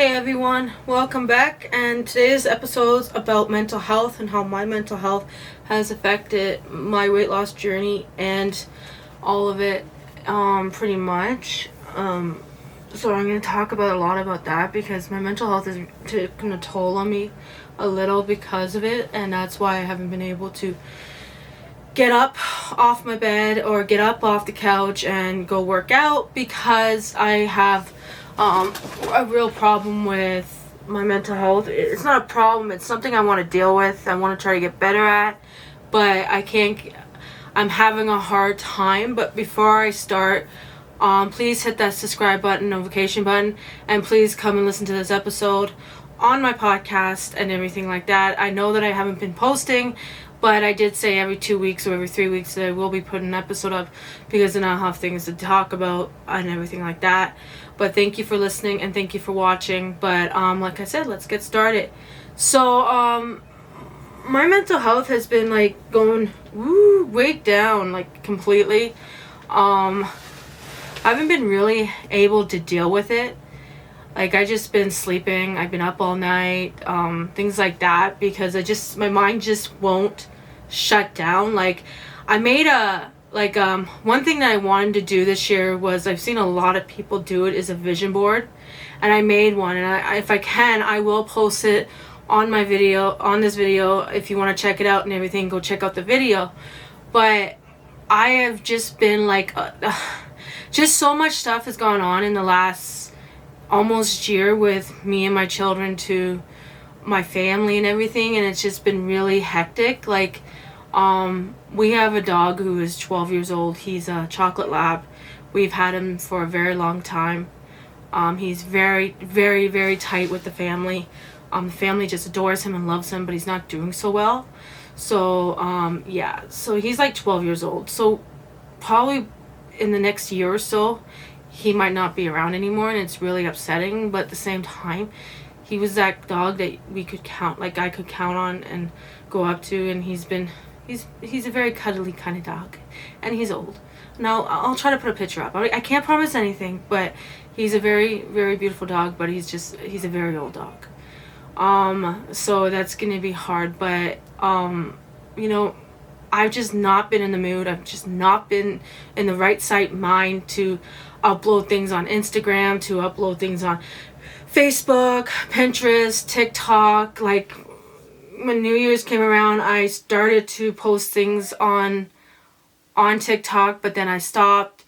Hey everyone, welcome back, and today's episode is about mental health and how my mental health has affected my weight loss journey and all of it, pretty much. So I'm going to talk about a lot about that because my mental health is taking a toll on me a little because of it, and that's why I haven't been able to get up off my bed or get up off the couch and go work out because I have a real problem with my mental health. It's not a problem, it's something I want to deal with. I want to try to get better at, but I can't. I'm having a hard time. But before I start, please hit that subscribe button, notification button, and please come and listen to this episode on my podcast and everything like that. I know that I haven't been posting, but I did say every 2 weeks or every 3 weeks that I will be putting an episode up because then I'll have things to talk about and everything like that. But thank you for listening and thank you for watching. But like I said, let's get started. So my mental health has been like going way down, like completely. I haven't been really able to deal with it. Like, I just been sleeping, I've been up all night, things like that, because my mind just won't shut down. Like, I made one thing that I wanted to do this year was, I've seen a lot of people do it, is a vision board, and I made one, and if I can, I will post it on this video. If you want to check it out and everything, go check out the video. But I have just been like, just so much stuff has gone on in the last almost year with me and my children to my family and everything, and it's just been really hectic. Like, we have a dog who is 12 years old. He's a chocolate lab. We've had him for a very long time. He's very, very, very tight with the family. The family just adores him and loves him, but he's not doing so well. So, so he's like 12 years old. So probably in the next year or so, he might not be around anymore, and it's really upsetting. But at the same time, he was that dog that we could count, like I could count on and go up to, and he's a very cuddly kind of dog, and he's old. Now I'll try to put a picture up. I can't promise anything, but he's a very, very beautiful dog, but he's a very old dog. So that's gonna be hard, but I've just not been in the mood. I've just not been in the right mind to upload things on Instagram, to upload things on Facebook, Pinterest, TikTok. Like, when New Year's came around, I started to post things on TikTok, but then I stopped.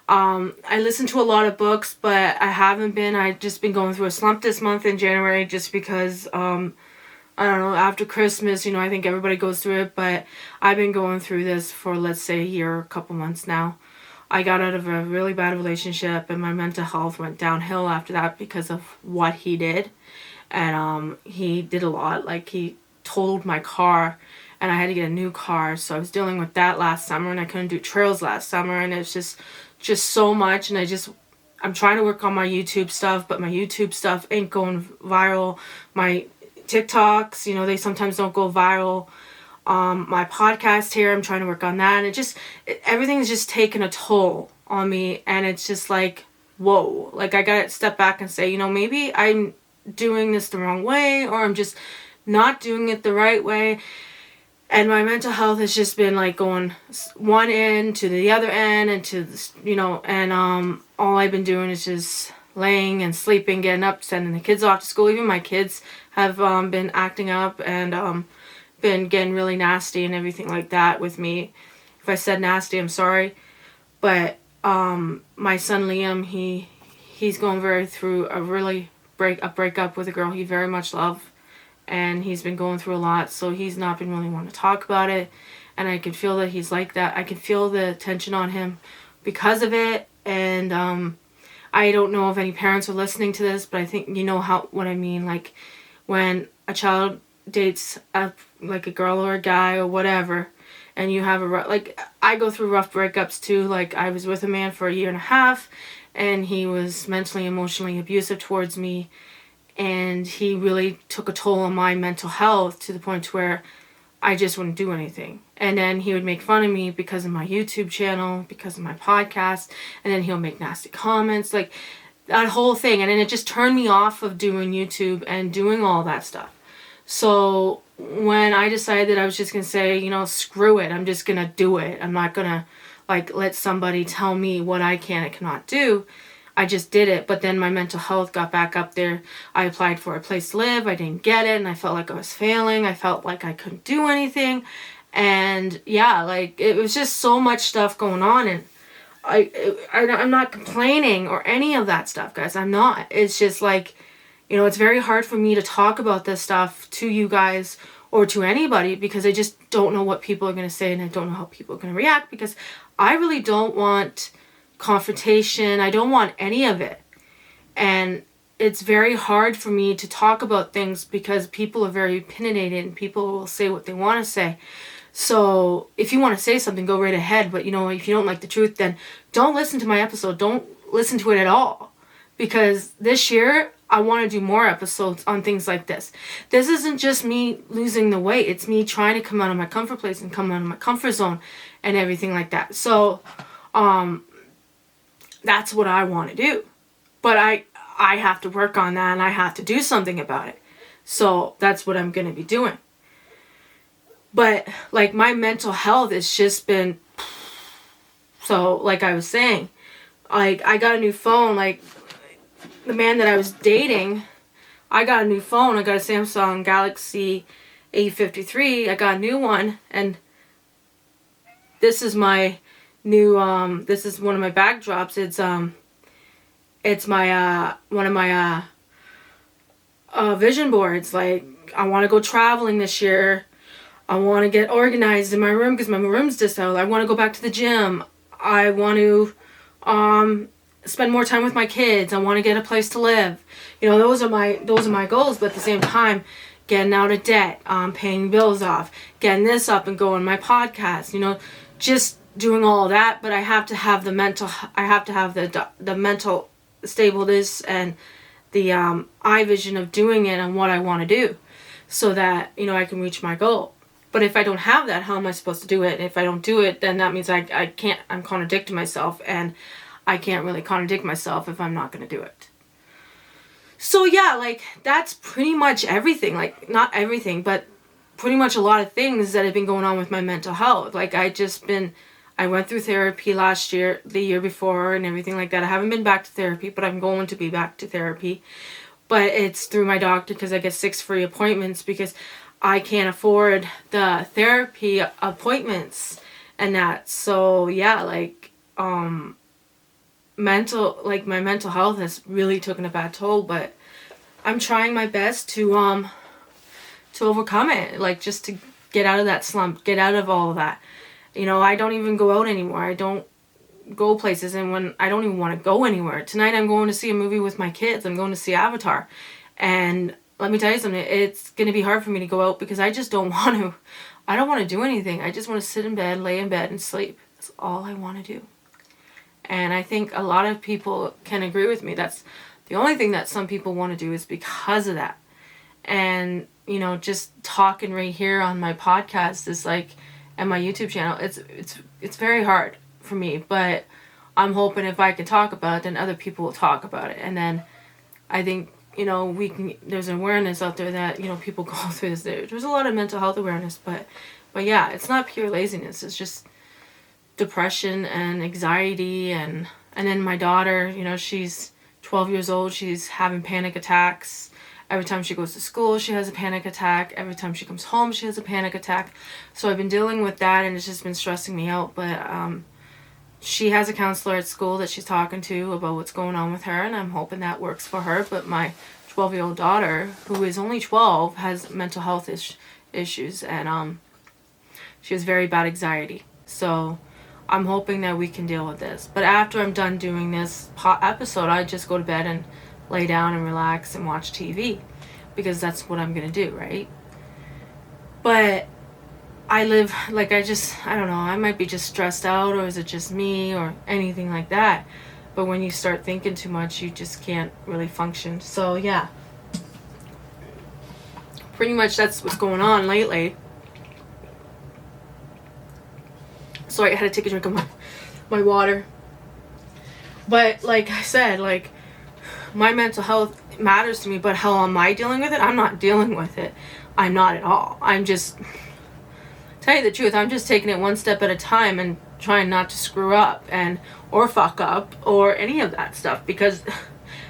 I listened to a lot of books, but I've just been going through a slump this month in January just because, I don't know, after Christmas, I think everybody goes through it, but I've been going through this for, let's say, a year, a couple months now. I got out of a really bad relationship, and my mental health went downhill after that because of what he did. And he did a lot. Like, he totaled my car, and I had to get a new car, so I was dealing with that last summer, and I couldn't do trails last summer, and it's just so much. And I'm trying to work on my YouTube stuff, but my YouTube stuff ain't going viral. My TikToks, they sometimes don't go viral. My podcast here, I'm trying to work on that, and everything's just taken a toll on me, and it's just like, whoa, like, I gotta step back and say, maybe I'm doing this the wrong way, or I'm just not doing it the right way. And my mental health has just been like going one end to the other end, and to and all I've been doing is just laying and sleeping, getting up, sending the kids off to school. Even my kids have been acting up and been getting really nasty and everything like that with me. If I said nasty, I'm sorry. But my son Liam, he's going through a breakup with a girl he very much loved, and he's been going through a lot, so he's not been really wanting to talk about it, and I can feel that he's like that. I can feel the tension on him because of it. And I don't know if any parents are listening to this, but I think what I mean. Like, when a child dates a girl or a guy or whatever, and you have I go through rough breakups too. Like, I was with a man for 1.5 years, and he was mentally, emotionally abusive towards me, and he really took a toll on my mental health to the point where I just wouldn't do anything. And then he would make fun of me because of my YouTube channel, because of my podcast, and then he'll make nasty comments. Like, that whole thing. And then it just turned me off of doing YouTube and doing all that stuff. So when I decided I was just going to say, you know, screw it, I'm just going to do it. I'm not going to like let somebody tell me what I can and cannot do. I just did it. But then my mental health got back up there. I applied for a place to live. I didn't get it. And I felt like I was failing. I felt like I couldn't do anything. And yeah, like it was just so much stuff going on. And I'm not complaining or any of that stuff, guys. I'm not. It's just like, you know, it's very hard for me to talk about this stuff to you guys or to anybody because I just don't know what people are going to say and I don't know how people are going to react because I really don't want confrontation. I don't want any of it. And it's very hard for me to talk about things because people are very opinionated and people will say what they want to say. So if you want to say something, go right ahead. But, you know, if you don't like the truth, then don't listen to my episode. Don't listen to it at all. Because this year, I want to do more episodes on things like this. This isn't just me losing the weight. It's me trying to come out of my comfort place and come out of my comfort zone and everything like that. So, that's what I want to do. But I have to work on that and I have to do something about it. So that's what I'm going to be doing. But like my mental health has just been, so like I was saying, like I got a new phone, like the man that I was dating, I got a new phone. I got a Samsung Galaxy A53. I got a new one, and this is my new this is one of my backdrops. It's my one of my vision boards. Like I want to go traveling this year. I want to get organized in my room because my room's disordered. I want to go back to the gym. I want to spend more time with my kids. I want to get a place to live. You know, those are my goals. But at the same time, getting out of debt, paying bills off, getting this up and going, my podcast. You know, just doing all that. But I have to have the mental. I have to have the mental stableness and the eye vision of doing it and what I want to do, so that you know I can reach my goal. But if I don't have that, how am I supposed to do it? And if I don't do it, then that means I can't. I'm contradicting myself, and I can't really contradict myself if I'm not going to do it. So yeah, like that's pretty much everything. Like not everything, but pretty much a lot of things that have been going on with my mental health. Like I went through therapy last year, the year before, and everything like that. I haven't been back to therapy, but I'm going to be back to therapy. But it's through my doctor because I get 6 free appointments because I can't afford the therapy appointments and that. So yeah, like my mental health has really taken a bad toll, but I'm trying my best to overcome it, like just to get out of that slump, get out of all of that. You know, I don't even go out anymore. I don't go places, and when I don't even want to go anywhere. Tonight I'm going to see a movie with my kids. I'm going to see Avatar. And let me tell you something, it's going to be hard for me to go out because I just don't want to. I don't want to do anything. I just want to sit in bed, lay in bed, and sleep. That's all I want to do. And I think a lot of people can agree with me. That's the only thing that some people want to do is because of that. And, you know, just talking right here on my podcast is like, and my YouTube channel, it's very hard for me. But I'm hoping if I can talk about it, then other people will talk about it. And then I think, you know, there's an awareness out there that, you know, people go through this. There's a lot of mental health awareness, but yeah, it's not pure laziness. It's just depression and anxiety. And then my daughter, you know, she's 12 years old. She's having panic attacks. Every time she goes to school, she has a panic attack. Every time she comes home, she has a panic attack. So I've been dealing with that, and it's just been stressing me out. But she has a counselor at school that she's talking to about what's going on with her, and I'm hoping that works for her. But my 12-year-old daughter, who is only 12, has mental health issues, and she has very bad anxiety. So I'm hoping that we can deal with this. But after I'm done doing this episode, I just go to bed and lay down and relax and watch TV, because that's what I'm gonna do, right? But I live, like I don't know, I might be just stressed out, or is it just me, or anything like that. But when you start thinking too much, you just can't really function. So yeah, pretty much that's what's going on lately. So I had to take a drink of my water. But like I said, like my mental health matters to me, but how am I dealing with it? I'm not dealing with it. I'm not at all. I'm just, tell you the truth, I'm just taking it one step at a time and trying not to screw up or fuck up or any of that stuff, because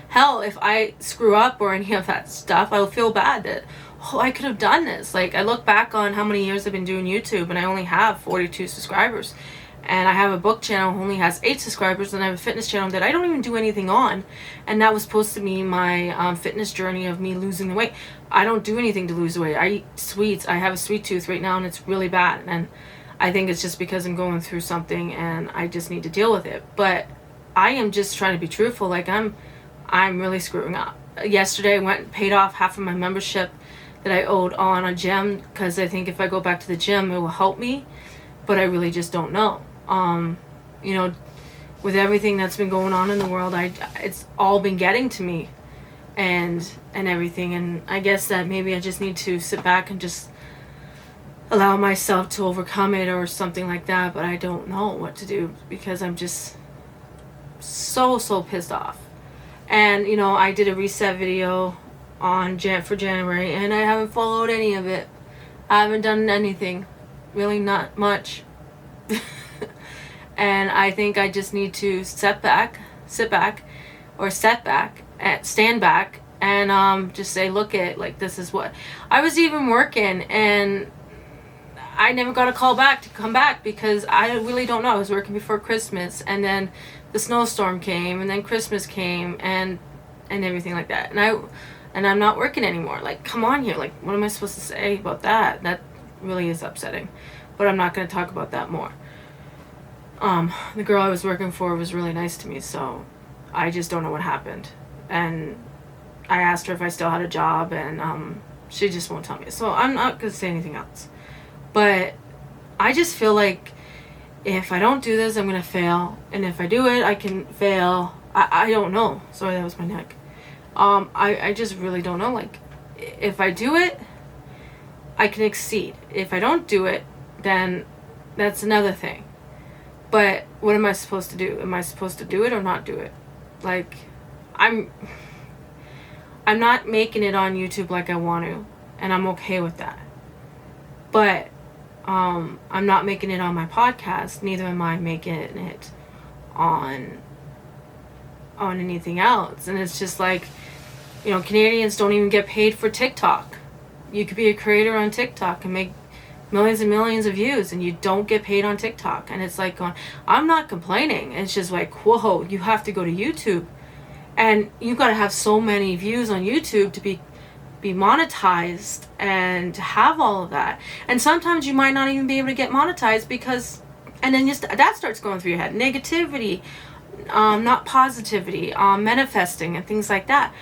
hell, if I screw up or any of that stuff, I'll feel bad that, oh, I could have done this. Like, I look back on how many years I've been doing YouTube, and I only have 42 subscribers. And I have a book channel who only has 8 subscribers, and I have a fitness channel that I don't even do anything on. And that was supposed to be my fitness journey of me losing the weight. I don't do anything to lose weight. I eat sweets. I have a sweet tooth right now, and it's really bad. And I think it's just because I'm going through something, and I just need to deal with it. But I am just trying to be truthful. Like, I'm really screwing up. Yesterday, I went and paid off half of my membership that I owed on a gym, because I think if I go back to the gym, it will help me. But I really just don't know. You know, with everything that's been going on in the world, it's all been getting to me and everything. And I guess that maybe I just need to sit back and just allow myself to overcome it or something like that. But I don't know what to do, because I'm just so pissed off. And, you know, I did a reset video for January, and I haven't followed any of it. I haven't done anything. Really not much. And I think I just need to stand back, and just say, look at, like, this is what I was even working, and I never got a call back to come back, because I really don't know. I was working before Christmas, and then the snowstorm came, and then Christmas came, and everything like that. And I'm not working anymore. Like, come on here. Like, what am I supposed to say about that? That really is upsetting. But I'm not going to talk about that more. The girl I was working for was really nice to me, so I just don't know what happened. And I asked her if I still had a job, and she just won't tell me. So I'm not going to say anything else. But I just feel like if I don't do this, I'm going to fail. And if I do it, I can fail. I don't know. Sorry, that was my neck. I just really don't know. Like, if I do it, I can exceed. If I don't do it, then that's another thing. But what am I supposed to do? Am I supposed to do it or not do it? Like, I'm not making it on YouTube like I want to, and I'm okay with that. But I'm not making it on my podcast. Neither am I making it on anything else. And it's just like, you know, Canadians don't even get paid for TikTok. You could be a creator on TikTok and make millions and millions of views, and you don't get paid on TikTok. And it's like going, I'm not complaining. It's just like, whoa, you have to go to YouTube, and you got to have so many views on YouTube to be monetized and to have all of that. And sometimes you might not even be able to get monetized, because, and then that starts going through your head. Negativity, not positivity, manifesting and things like that.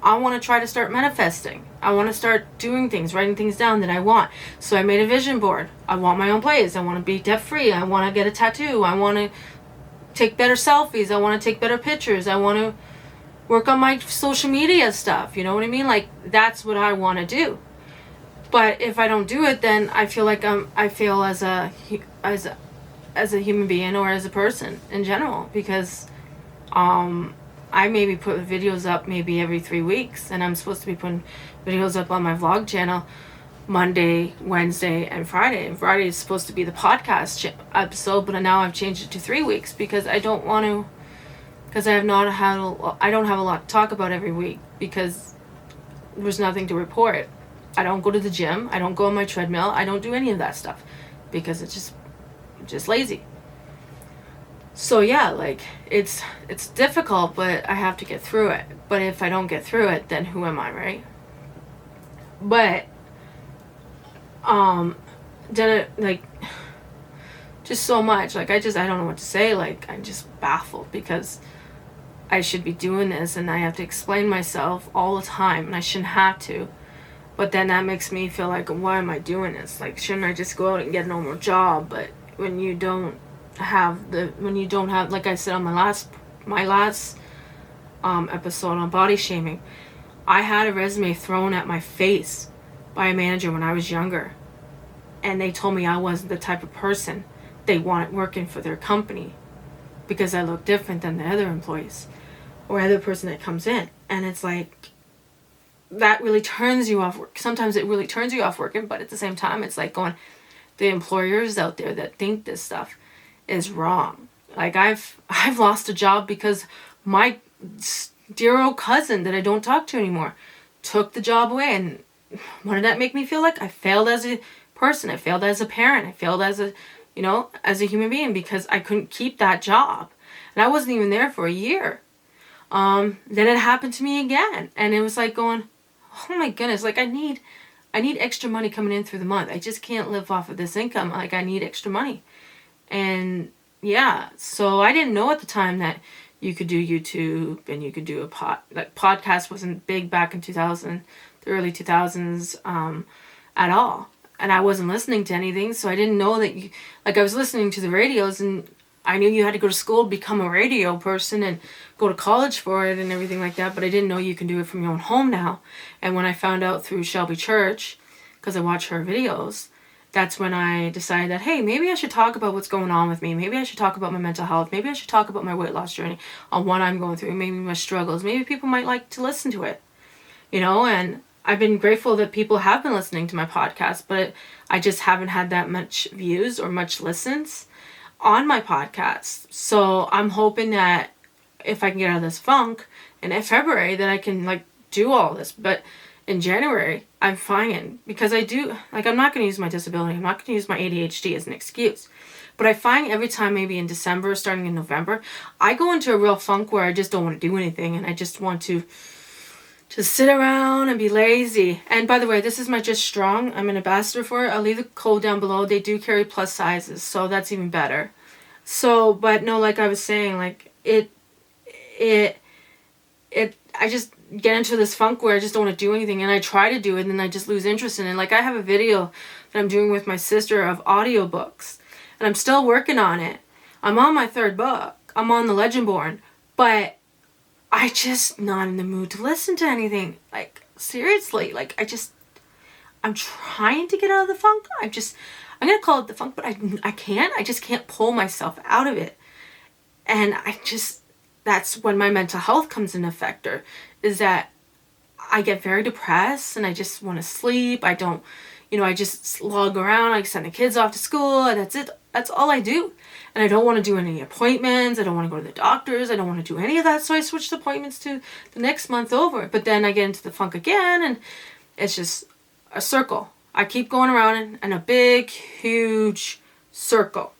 I want to try to start manifesting. I want to start doing things, writing things down that I want. So I made a vision board. I want my own place. I want to be debt free. I want to get a tattoo. I want to take better selfies. I want to take better pictures. I want to work on my social media stuff. You know what I mean? Like, that's what I want to do. But if I don't do it, then I feel like I feel as a human being, or as a person in general, because I maybe put videos up maybe every 3 weeks, and I'm supposed to be putting videos up on my vlog channel Monday, Wednesday, and Friday. And Friday is supposed to be the podcast episode, but now I've changed it to 3 weeks, because I don't want to, because I don't have a lot to talk about every week, because there's nothing to report. I don't go to the gym. I don't go on my treadmill. I don't do any of that stuff, because it's just lazy. So yeah, like, it's difficult, but I have to get through it. But if I don't get through it, then who am I, right? But then it, like, just so much, like, I don't know what to say. Like, I'm just baffled, because I should be doing this, and I have to explain myself all the time, and I shouldn't have to. But then that makes me feel like, why am I doing this? Like, shouldn't I just go out and get a normal job? But when you don't have, like I said on my last episode on body shaming, I had a resume thrown at my face by a manager when I was younger, and they told me I wasn't the type of person they wanted working for their company, because I looked different than the other employees. or other person that comes in. And it's like, that really turns you off work. Sometimes it really turns you off working, but at the same time, it's like going, the employers out there that think this stuff is wrong. Like, I've lost a job because my dear old cousin that I don't talk to anymore took the job away. And what did that make me feel like? I failed as a person. I failed as a parent. I failed as a, as a human being, because I couldn't keep that job. And I wasn't even there for a year. Then it happened to me again. And it was like going, oh my goodness, like I need extra money coming in through the month. I just can't live off of this income. Like, I need extra money. And yeah, so I didn't know at the time that you could do YouTube and you could do podcast wasn't big back in the early 2000s at all. And I wasn't listening to anything, so I didn't know that I was listening to the radios, and I knew you had to go to school to become a radio person and go to college for it and everything like that, but I didn't know you can do it from your own home now. And when I found out through Shelby Church, because I watch her videos, that's when I decided that, hey, maybe I should talk about what's going on with me. Maybe I should talk about my mental health. Maybe I should talk about my weight loss journey, on what I'm going through, maybe my struggles. Maybe people might like to listen to it, and I've been grateful that people have been listening to my podcast, but I just haven't had that much views or much listens on my podcast. So I'm hoping that if I can get out of this funk in February, that I can do all this. But in January, I'm finding, because I'm not going to use my disability, I'm not going to use my ADHD as an excuse. But I find every time, maybe in December, starting in November, I go into a real funk where I just don't want to do anything, and I just want to just sit around and be lazy. And by the way, this is my Just Strong. I'm an ambassador for it. I'll leave the code down below. They do carry plus sizes, so that's even better. So, but no, like I was saying, I just get into this funk where I just don't want to do anything, and I try to do it, and then I just lose interest in it. Like, I have a video that I'm doing with my sister of audiobooks, and I'm still working on it. I'm on my 3rd book. I'm on The Legendborn, but I just not in the mood to listen to anything. Like, seriously, I'm trying to get out of the funk. I'm going to call it the funk, but I can't. I just can't pull myself out of it. And that's when my mental health comes in factor, is that I get very depressed and I just want to sleep. I don't, I just log around. I send the kids off to school, and that's it. That's all I do. And I don't want to do any appointments. I don't want to go to the doctors. I don't want to do any of that. So I switched appointments to the next month over. But then I get into the funk again, and it's just a circle. I keep going around in a big, huge circle.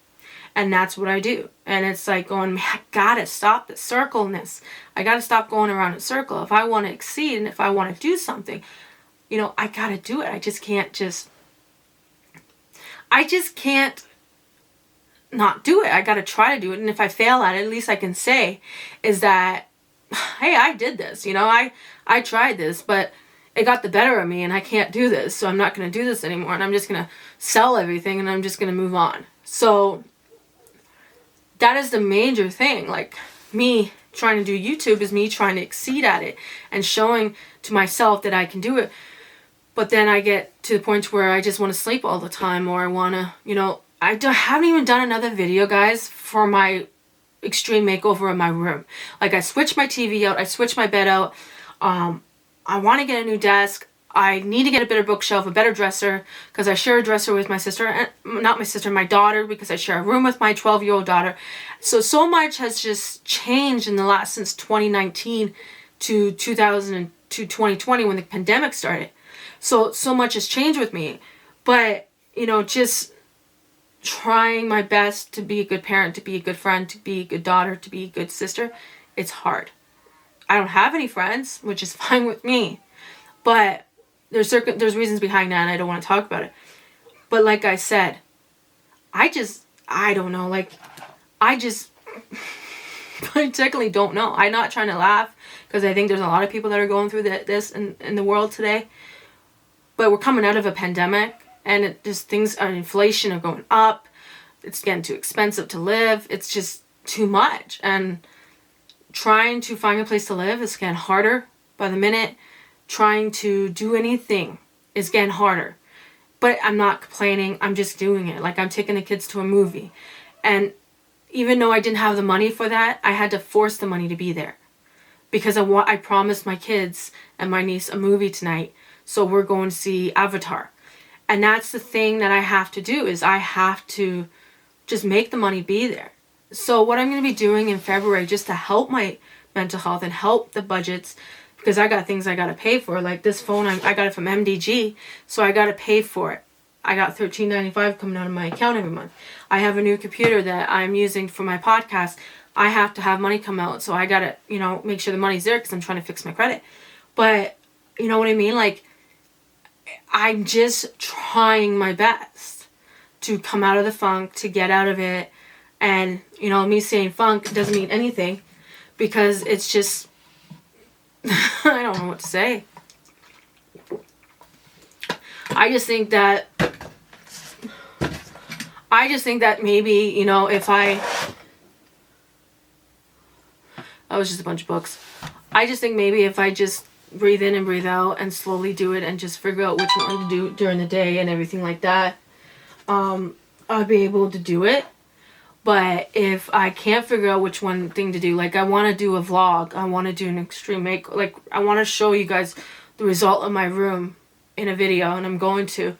And that's what I do. And it's like going, man, I gotta stop the circleness. I gotta stop going around in a circle. If I want to exceed and if I want to do something, I gotta do it. I just can't not do it. I gotta try to do it. And if I fail at it, at least I can say is that, hey, I did this. I tried this, but it got the better of me, and I can't do this. So I'm not going to do this anymore. And I'm just going to sell everything, and I'm just going to move on. So that is the major thing. Like, me trying to do YouTube is me trying to exceed at it and showing to myself that I can do it. But then I get to the point where I just want to sleep all the time, or I want to, I haven't even done another video, guys, for my extreme makeover of my room. Like, I switched my TV out. I switched my bed out. I want to get a new desk. I need to get a better bookshelf, a better dresser, because I share a dresser with my sister, and my daughter, because I share a room with my 12-year-old daughter. So much has just changed in the last, since 2019 to 2020 when the pandemic started. So much has changed with me. But, just trying my best to be a good parent, to be a good friend, to be a good daughter, to be a good sister, it's hard. I don't have any friends, which is fine with me. But there's reasons behind that, and I don't want to talk about it. But like I said, I don't know. I technically don't know. I'm not trying to laugh, because I think there's a lot of people that are going through this in the world today. But we're coming out of a pandemic, and inflation are going up. It's getting too expensive to live. It's just too much. And trying to find a place to live is getting harder by the minute. Trying to do anything is getting harder. But I'm not complaining. I'm just doing it. Like, I'm taking the kids to a movie. And even though I didn't have the money for that, I had to force the money to be there. because I promised my kids and my niece a movie tonight, so we're going to see Avatar. And that's the thing that I have to do, is I have to just make the money be there. So what I'm going to be doing in February, just to help my mental health and help the budgets, because I got things I got to pay for. Like this phone, I got it from MDG, so I got to pay for it. I got $13.95 coming out of my account every month. I have a new computer that I'm using for my podcast. I have to have money come out, so I got to, you know, make sure the money's there because I'm trying to fix my credit. But, you know what I mean? Like, I'm just trying my best to come out of the funk, to get out of it. And, you know, me saying funk doesn't mean anything, because it's just, I don't know what to say. I just think that maybe, you know, if that was just a bunch of books. I just think maybe if I just breathe in and breathe out and slowly do it and just figure out which one to do during the day and everything like that, I'll be able to do it. But if I can't figure out which one thing to do, like I want to do a vlog, I want to do an extreme like I want to show you guys the result of my room in a video, and I'm going to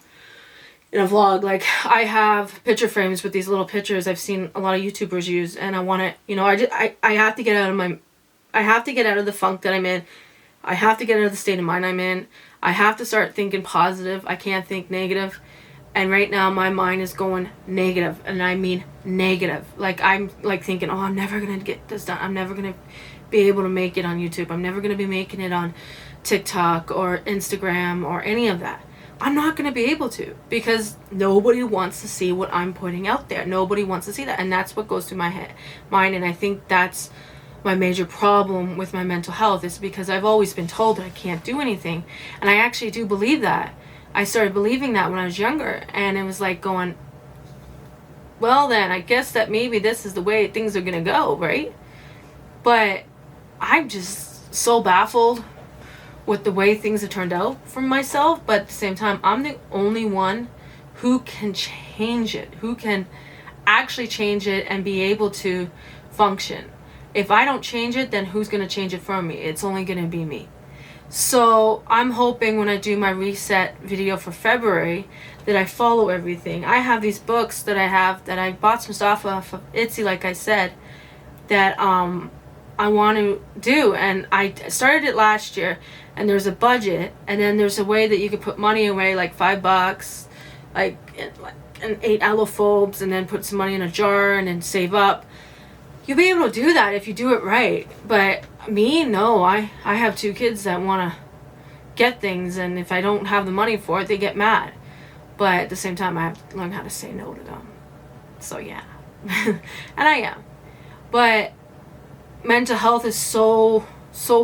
in a vlog. Like I have picture frames with these little pictures I've seen a lot of YouTubers use, and I want to, you know, I have to get out of I have to get out of the funk that I'm in. I have to get out of the state of mind I'm in. I have to start thinking positive. I can't think negative. And right now my mind is going negative, and I mean negative. Like I'm like thinking, oh, I'm never going to get this done. I'm never going to be able to make it on YouTube. I'm never going to be making it on TikTok or Instagram or any of that. I'm not going to be able to, because nobody wants to see what I'm putting out there. Nobody wants to see that. And that's what goes through my mind. And I think that's my major problem with my mental health, is because I've always been told that I can't do anything. And I actually do believe that. I started believing that when I was younger, and it was like going, well then, I guess that maybe this is the way things are going to go, right? But I'm just so baffled with the way things have turned out for myself. But at the same time, I'm the only one who can change it, who can actually change it and be able to function. If I don't change it, then who's going to change it for me? It's only going to be me. So I'm hoping when I do my reset video for February that I follow everything. I have these books that I bought some stuff off of Etsy, like I said, that I want to do. And I started it last year, and there's a budget, and then there's a way that you could put money away, like $5, like and 8 allophobes, and then put some money in a jar and then save up. You'll be able to do that if you do it right. But me, no. I have 2 kids that want to get things, and if I don't have the money for it, they get mad. But at the same time, I have to learn how to say no to them. So yeah. And I am. But mental health is so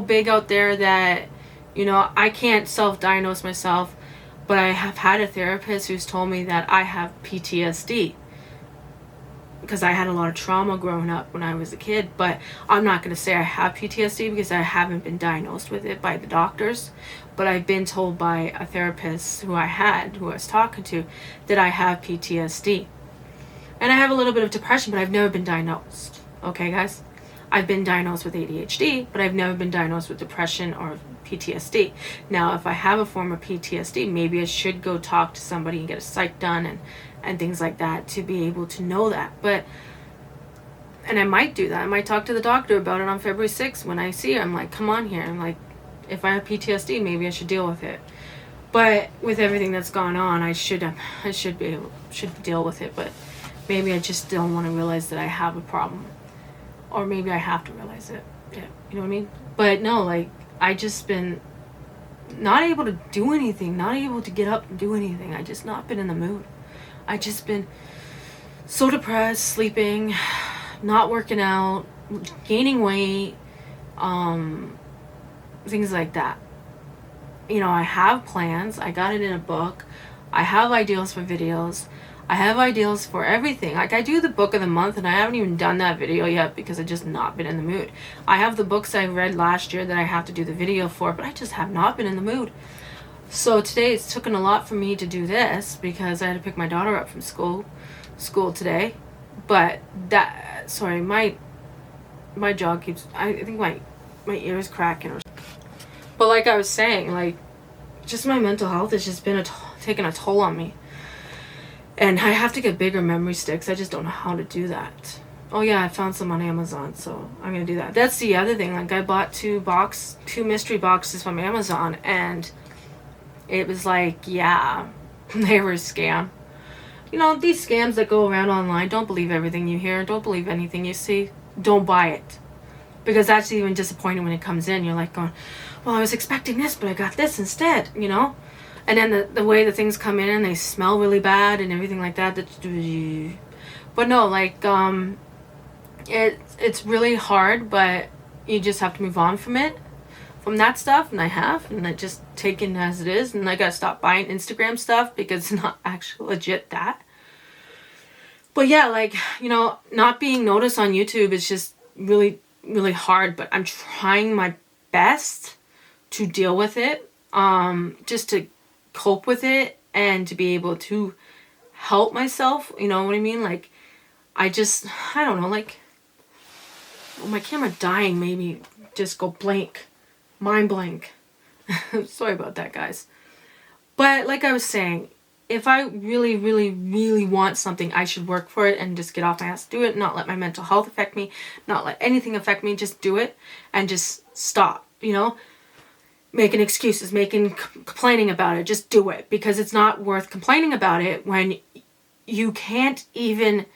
big out there that, you know, I can't self-diagnose myself, but I have had a therapist who's told me that I have PTSD. Because I had a lot of trauma growing up when I was a kid. But I'm not going to say I have PTSD, because I haven't been diagnosed with it by the doctors. But I've been told by a therapist who I was talking to, that I have PTSD. And I have a little bit of depression, but I've never been diagnosed. Okay, guys? I've been diagnosed with ADHD, but I've never been diagnosed with depression or PTSD. Now, if I have a form of PTSD, maybe I should go talk to somebody and get a psych done and things like that, to be able to know that. And I might do that. I might talk to the doctor about it on February 6th when I see her. I'm like, come on here. I'm like, if I have PTSD, maybe I should deal with it. But with everything that's gone on, I should deal with it. But maybe I just don't want to realize that I have a problem. Or maybe I have to realize it. Yeah, you know what I mean? But no, like, I just been not able to do anything, not able to get up and do anything. I just not been in the mood. I just been so depressed, sleeping, not working out, gaining weight, things like that. You know, I have plans. I got it in a book. I have ideas for videos. I have ideas for everything. Like, I do the book of the month, and I haven't even done that video yet because I've just not been in the mood. I have the books I read last year that I have to do the video for, but I just have not been in the mood. So today it's taken a lot for me to do this, because I had to pick my daughter up from school today. But my jaw keeps, I think my ears cracking. But like I was saying, like, just my mental health has just been taking a toll on me. And I have to get bigger memory sticks. I just don't know how to do that. Oh yeah, I found some on Amazon, so I'm gonna do that. That's the other thing. Like, I bought two mystery boxes from Amazon, and it was like, yeah, they were a scam. You know, these scams that go around online, don't believe everything you hear. Don't believe anything you see. Don't buy it. Because that's even disappointing when it comes in. You're like going, well, I was expecting this, but I got this instead, you know? And then the way the things come in, and they smell really bad and everything like that. But no, like, it's really hard, but you just have to move on from it. From that stuff, and I just take it as it is, and I gotta stop buying Instagram stuff because it's not actually legit that. But yeah, like, you know, not being noticed on YouTube is just really, really hard, but I'm trying my best to deal with it, just to cope with it and to be able to help myself, you know what I mean? Like, I don't know, like, well, my camera dying made me just go blank. Mind blank. Sorry about that, guys. But like I was saying, if I really, really, really want something, I should work for it and just get off my ass, do it, not let my mental health affect me, not let anything affect me, just do it and just stop, you know? Making excuses, complaining about it, just do it, because it's not worth complaining about it when you can't even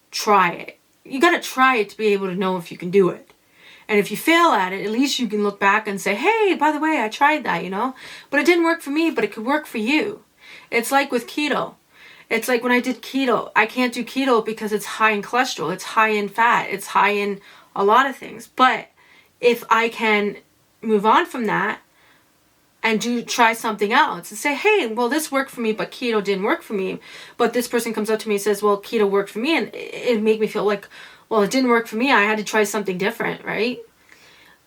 try it. You gotta try it to be able to know if you can do it. And if you fail at it, at least you can look back and say, hey, by the way, I tried that, you know? But it didn't work for me, but it could work for you. It's like with keto. It's like when I did keto. I can't do keto because it's high in cholesterol. It's high in fat. It's high in a lot of things. But if I can move on from that and try something else and say, hey, well, this worked for me, but keto didn't work for me. But this person comes up to me and says, well, keto worked for me. And it made me feel like, well, it didn't work for me. I had to try something different, right?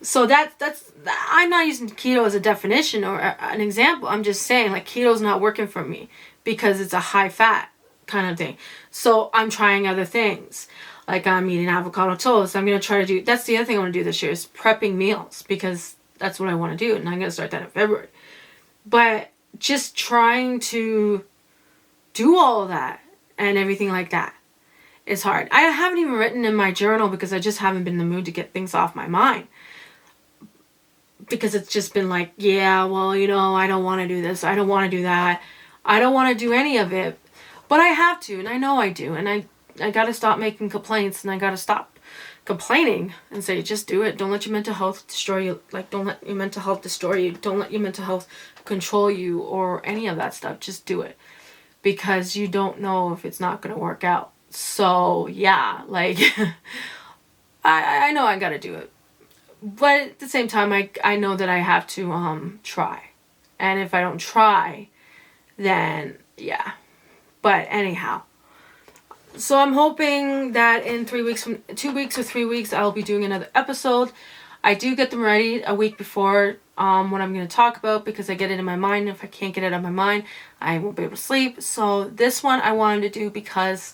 So that's I'm not using keto as a definition or an example. I'm just saying, like, keto's not working for me because it's a high fat kind of thing. So I'm trying other things. Like, I'm eating avocado toast. I'm going to try to do, that's the other thing I want to do this year, is prepping meals, because that's what I want to do. And I'm going to start that in February. But just trying to do all of that and everything like that is hard. I haven't even written in my journal because I just haven't been in the mood to get things off my mind. Because it's just been like, yeah, well, you know, I don't want to do this. I don't want to do that. I don't want to do any of it. But I have to, and I know I do. And I got to stop making complaints, and I got to stop complaining and say, just do it. Don't let your mental health destroy you. Like, don't let your mental health destroy you. Don't let your mental health control you or any of that stuff. Just do it. Because you don't know if it's not going to work out. So, yeah, like, I know I got to do it. But at the same time, I know that I have to try. And if I don't try, then, yeah. But anyhow. So I'm hoping that in 2 weeks or 3 weeks, I'll be doing another episode. I do get them ready a week before what I'm going to talk about, because I get it in my mind. If I can't get it out of my mind, I won't be able to sleep. So this one I wanted to do because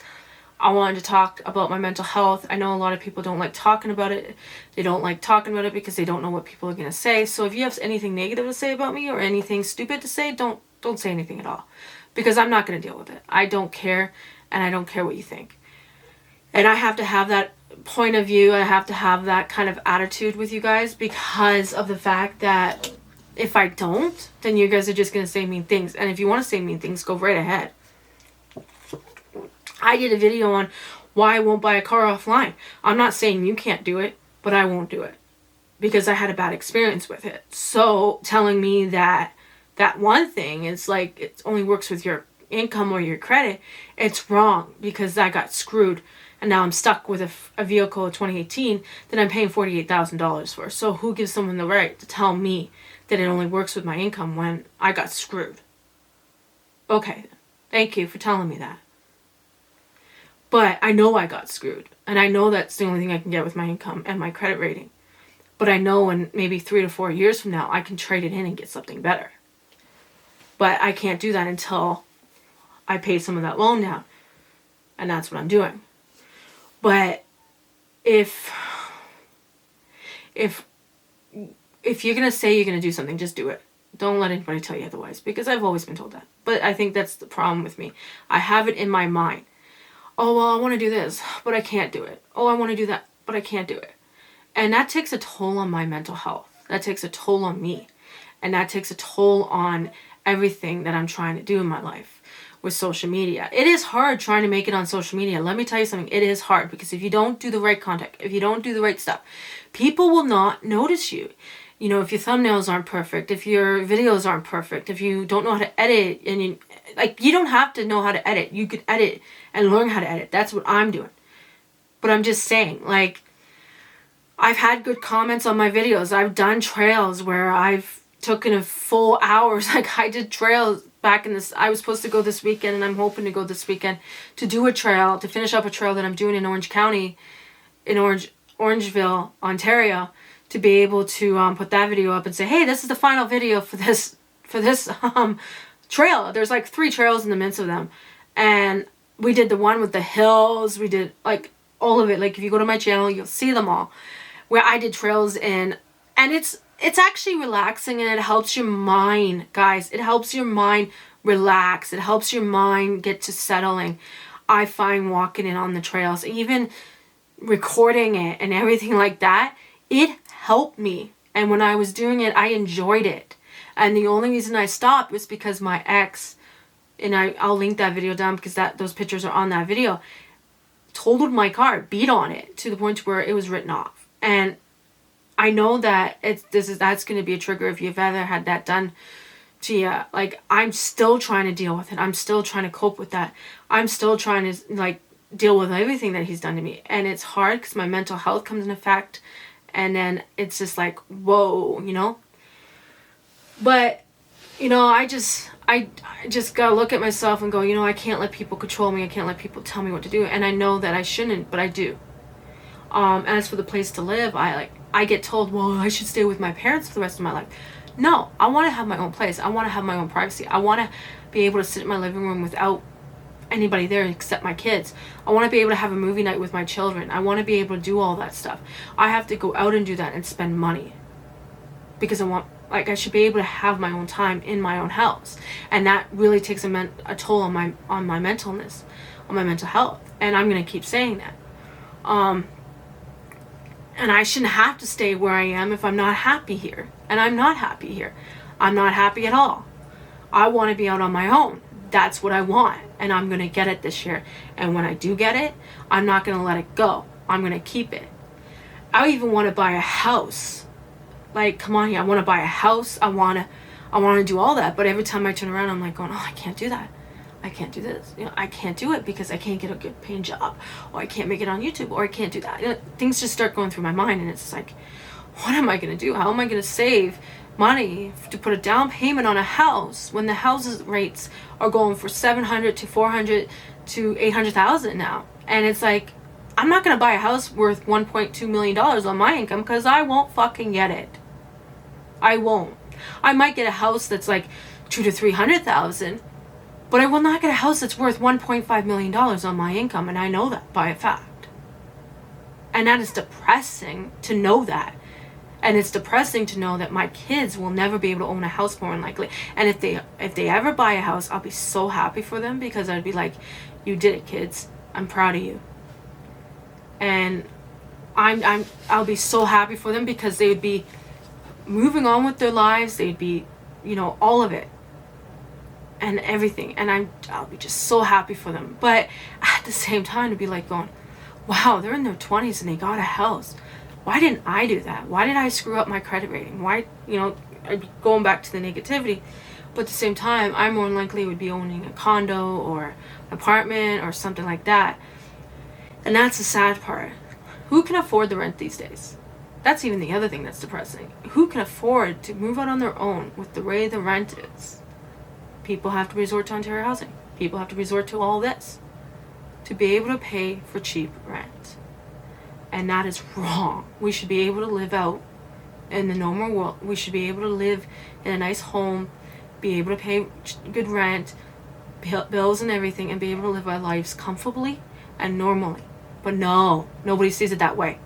I wanted to talk about my mental health. I know a lot of people don't like talking about it. They don't like talking about it because they don't know what people are going to say. So if you have anything negative to say about me or anything stupid to say, don't say anything at all. Because I'm not going to deal with it. I don't care, and I don't care what you think. And I have to have that point of view. I have to have that kind of attitude with you guys, because of the fact that if I don't, then you guys are just going to say mean things. And if you want to say mean things, go right ahead. I did a video on why I won't buy a car offline. I'm not saying you can't do it, but I won't do it because I had a bad experience with it. So telling me that one thing is like it only works with your income or your credit, it's wrong, because I got screwed and now I'm stuck with a vehicle of 2018 that I'm paying $48,000 for. So who gives someone the right to tell me that it only works with my income when I got screwed? Okay, thank you for telling me that. But I know I got screwed. And I know that's the only thing I can get with my income and my credit rating. But I know in maybe 3 to 4 years from now, I can trade it in and get something better. But I can't do that until I pay some of that loan down. And that's what I'm doing. But if if you're going to say you're going to do something, just do it. Don't let anybody tell you otherwise, because I've always been told that. But I think that's the problem with me. I have it in my mind. Oh, well, I want to do this, but I can't do it. Oh, I want to do that, but I can't do it. And that takes a toll on my mental health. That takes a toll on me. And that takes a toll on everything that I'm trying to do in my life with social media. It is hard trying to make it on social media. Let me tell you something. It is hard, because if you don't do the right content, if you don't do the right stuff, people will not notice you. You know, if your thumbnails aren't perfect, if your videos aren't perfect, if you don't know how to edit, and you don't have to know how to edit. You could edit and learn how to edit. That's what I'm doing. But I'm just saying, like, I've had good comments on my videos. I've done trails where I've taken a full hours. Like, I did trails back in this, I was supposed to go this weekend, and I'm hoping to go this weekend to do a trail, to finish up a trail that I'm doing in Orange County, in Orangeville, Ontario, to be able to put that video up and say, hey, this is the final video for this trail. There's like 3 trails in the midst of them. And we did the one with the hills. We did like all of it. Like, if you go to my channel, you'll see them all, where I did trails in. And it's actually relaxing, and it helps your mind, guys. It helps your mind relax. It helps your mind get to settling. I find walking in on the trails, even recording it and everything like that, it helped me. And when I was doing it, I enjoyed it. And the only reason I stopped was because my ex, and I'll link that video down, because those pictures are on that video, totaled my car, beat on it to the point where it was written off. And I know that that's going to be a trigger if you've ever had that done to you. Like, I'm still trying to deal with it. I'm still trying to cope with that. I'm still trying to, like, deal with everything that he's done to me. And it's hard, because my mental health comes into effect. And then it's just like, whoa, you know? But, you know, I just gotta look at myself and go, you know, I can't let people control me. I can't let people tell me what to do. And I know that I shouldn't, but I do. As for the place to live, I get told, well, I should stay with my parents for the rest of my life. No, I want to have my own place. I want to have my own privacy. I want to be able to sit in my living room without anybody there except my kids. I want to be able to have a movie night with my children. I want to be able to do all that stuff. I have to go out and do that and spend money, because I should be able to have my own time in my own house. And that really takes a toll on my mentalness, on my mental health. And I'm going to keep saying that. And I shouldn't have to stay where I am if I'm not happy here. And I'm not happy here. I'm not happy at all. I want to be out on my own. That's what I want. And I'm going to get it this year. And when I do get it, I'm not going to let it go. I'm going to keep it. I even want to buy a house. Like, come on here. I want to buy a house. I want to do all that. But every time I turn around, I'm like going, oh, I can't do that. I can't do this. You know, I can't do it because I can't get a good paying job, or I can't make it on YouTube, or I can't do that. You know, things just start going through my mind, and it's like, what am I going to do? How am I going to save money to put a down payment on a house when the houses rates are going for $700,000 to $400,000 to $800,000 now? And it's like, I'm not going to buy a house worth $1.2 million on my income, because I won't fucking get it. I won't. I might get a house that's like $200,000 to $300,000, but I will not get a house that's worth $1.5 million on my income, and I know that by a fact. And that is depressing to know that. And it's depressing to know that my kids will never be able to own a house, more than likely. And if they ever buy a house, I'll be so happy for them, because I'd be like, you did it, kids. I'm proud of you. And I'll be so happy for them, because they would be moving on with their lives. They'd be, you know, all of it. And everything. And I'll be just so happy for them. But at the same time, to be like going, wow, they're in their 20s and they got a house. Why didn't I do that? Why did I screw up my credit rating? Why, you know, I'd be going back to the negativity. But at the same time, I more than likely would be owning a condo or an apartment or something like that. And that's the sad part. Who can afford the rent these days? That's even the other thing that's depressing. Who can afford to move out on their own with the way the rent is? People have to resort to Ontario housing. People have to resort to all this to be able to pay for cheap rent. And that is wrong. We should be able to live out in the normal world. We should be able to live in a nice home, be able to pay good rent, bills and everything, and be able to live our lives comfortably and normally. But no, nobody sees it that way.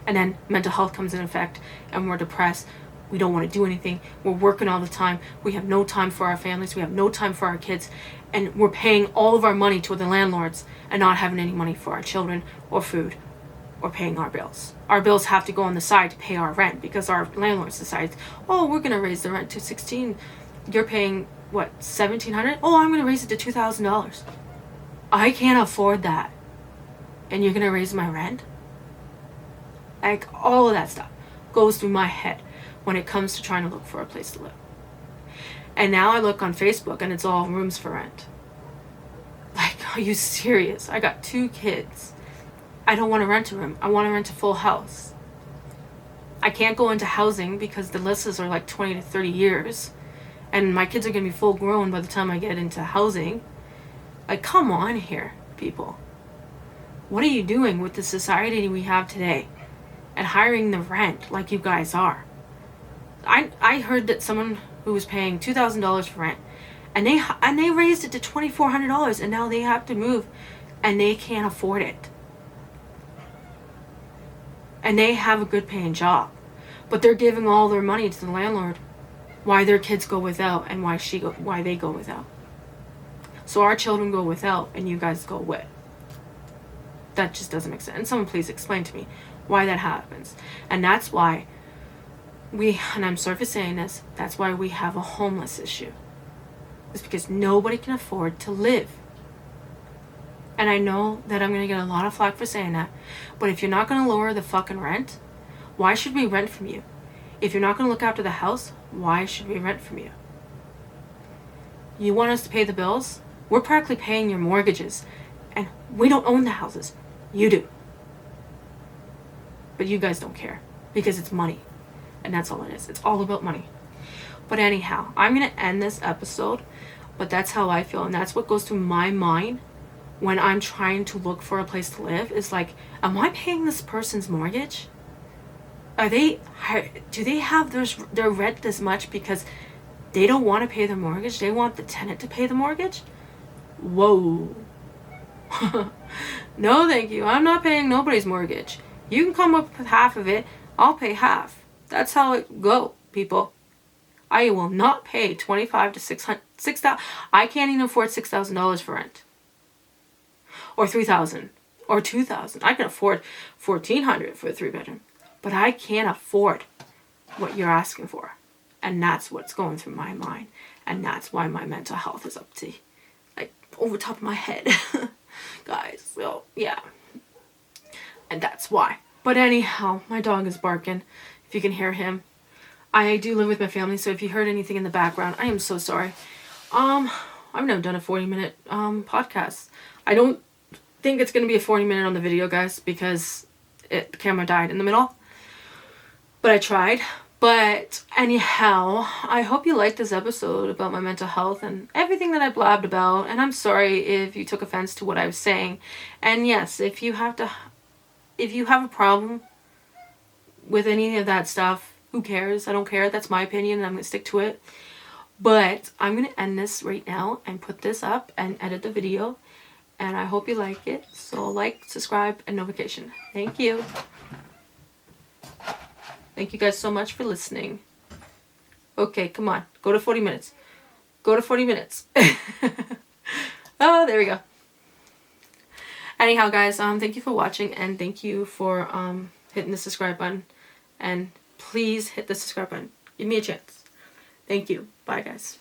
And then mental health comes in effect, and we're depressed. We don't want to do anything. We're working all the time. We have no time for our families. We have no time for our kids. And we're paying all of our money to the landlords and not having any money for our children or food or paying our bills. Our bills have to go on the side to pay our rent because our landlords decides, oh, we're going to raise the rent to $16. You're paying, what, $1,700? Oh, I'm going to raise it to $2,000. I can't afford that. And you're going to raise my rent? Like, all of that stuff goes through my head when it comes to trying to look for a place to live. And now I look on Facebook and it's all rooms for rent. Like, are you serious? I got 2 kids. I don't want to rent a room. I want to rent a full house. I can't go into housing because the leases are like 20 to 30 years. And my kids are going to be full grown by the time I get into housing. Like, come on here, people. What are you doing with the society we have today? And hiring the rent like you guys are. I heard that someone who was paying $2,000 for rent, and they raised it to $2,400, and now they have to move, and they can't afford it. And they have a good paying job, but they're giving all their money to the landlord. Why their kids go without, and why they go without. So our children go without, and you guys go with. That just doesn't make sense. And someone please explain to me why that happens. And that's why and I'm sorry for saying this, that's why we have a homeless issue. It's because nobody can afford to live. And I know that I'm going to get a lot of flack for saying that, but if you're not going to lower the fucking rent, why should we rent from you? If you're not going to look after the house, why should we rent from you? You want us to pay the bills? We're practically paying your mortgages, and we don't own the houses. You do. But you guys don't care, because it's money. And that's all it is. It's all about money. But anyhow, I'm going to end this episode, but that's how I feel, and that's what goes through my mind when I'm trying to look for a place to live. Is like, am I paying this person's mortgage? Do they have their rent this much because they don't want to pay their mortgage? They want the tenant to pay the mortgage? Whoa. No, thank you. I'm not paying nobody's mortgage. You can come up with half of it. I'll pay half. That's how it go, people. I will not pay $2,500 to $6,000. I can't even afford $6,000 for rent. Or $3,000. Or $2,000. I can afford $1,400 for a 3-bedroom. But I can't afford what you're asking for. And that's what's going through my mind. And that's why my mental health is up to, like, over top of my head. Guys, so, yeah. And that's why. But anyhow, my dog is barking. If you can hear him. I do live with my family, so if you heard anything in the background, I am so sorry. I've never done a 40-minute podcast. I don't think it's going to be a 40-minute on the video, guys, because the camera died in the middle. But I tried. But anyhow, I hope you liked this episode about my mental health and everything that I blabbed about. And I'm sorry if you took offense to what I was saying. And yes, if you have a problem with any of that stuff, who cares? I don't care. That's my opinion and I'm going to stick to it. But I'm going to end this right now and put this up and edit the video. And I hope you like it. So like, subscribe, and notification. Thank you. Thank you guys so much for listening. Okay, come on. Go to 40 minutes. Go to 40 minutes. Oh, there we go. Anyhow, guys, thank you for watching, and thank you for hitting the subscribe button. And please hit the subscribe button. Give me a chance. Thank you. Bye, guys.